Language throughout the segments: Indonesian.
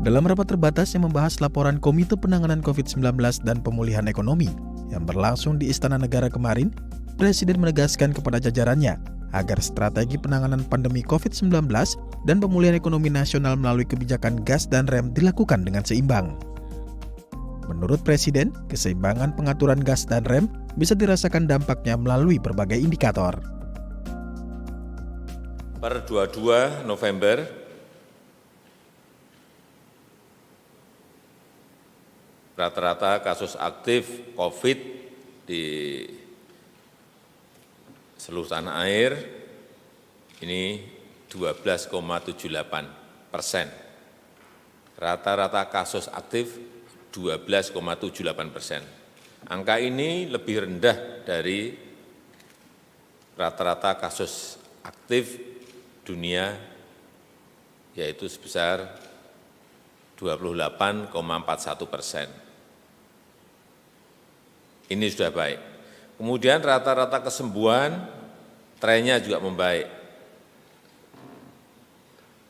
Dalam rapat terbatas yang membahas laporan Komite Penanganan COVID-19 dan Pemulihan Ekonomi yang berlangsung di Istana Negara kemarin, Presiden menegaskan kepada jajarannya agar strategi penanganan pandemi COVID-19 dan pemulihan ekonomi nasional melalui kebijakan gas dan rem dilakukan dengan seimbang. Menurut Presiden, keseimbangan pengaturan gas dan rem bisa dirasakan dampaknya melalui berbagai indikator. Per 22 November, rata-rata kasus aktif COVID di seluruh tanah air ini 12,78%. Rata-rata kasus aktif 12,78%. Angka ini lebih rendah dari rata-rata kasus aktif dunia, yaitu sebesar 28,41%. Ini sudah baik. Kemudian rata-rata kesembuhan trennya juga membaik.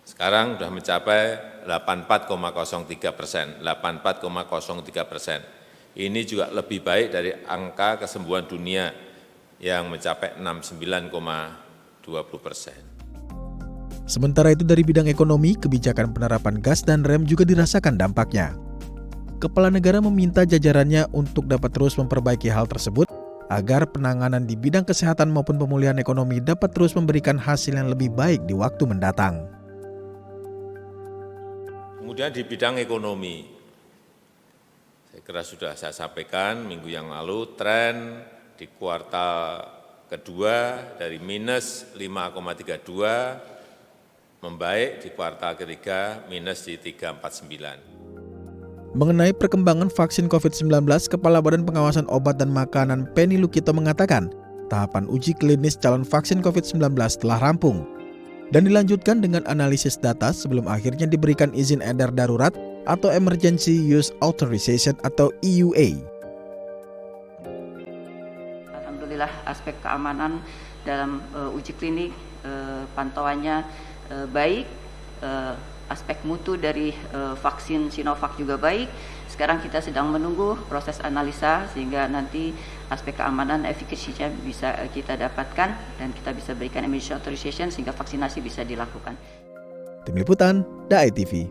Sekarang sudah mencapai 84,03%, 84,03%. Ini juga lebih baik dari angka kesembuhan dunia yang mencapai 69,20%. Sementara itu dari bidang ekonomi, kebijakan penerapan gas dan rem juga dirasakan dampaknya. Kepala negara meminta jajarannya untuk dapat terus memperbaiki hal tersebut agar penanganan di bidang kesehatan maupun pemulihan ekonomi dapat terus memberikan hasil yang lebih baik di waktu mendatang. Kemudian di bidang ekonomi, saya kira sudah saya sampaikan minggu yang lalu, tren di kuartal kedua dari minus 5,32 membaik, di kuartal ketiga minus di 3,49. Mengenai perkembangan vaksin COVID-19, Kepala Badan Pengawasan Obat dan Makanan Penny Lukito mengatakan, tahapan uji klinis calon vaksin COVID-19 telah rampung dan dilanjutkan dengan analisis data sebelum akhirnya diberikan izin edar darurat atau Emergency Use Authorization atau EUA. Alhamdulillah aspek keamanan dalam uji klinik pantauannya baik, aspek mutu dari vaksin Sinovac juga baik. Sekarang kita sedang menunggu proses analisa sehingga nanti aspek keamanan efikasinya bisa kita dapatkan dan kita bisa berikan emergency authorization sehingga vaksinasi bisa dilakukan. Tim Liputan, DAI TV.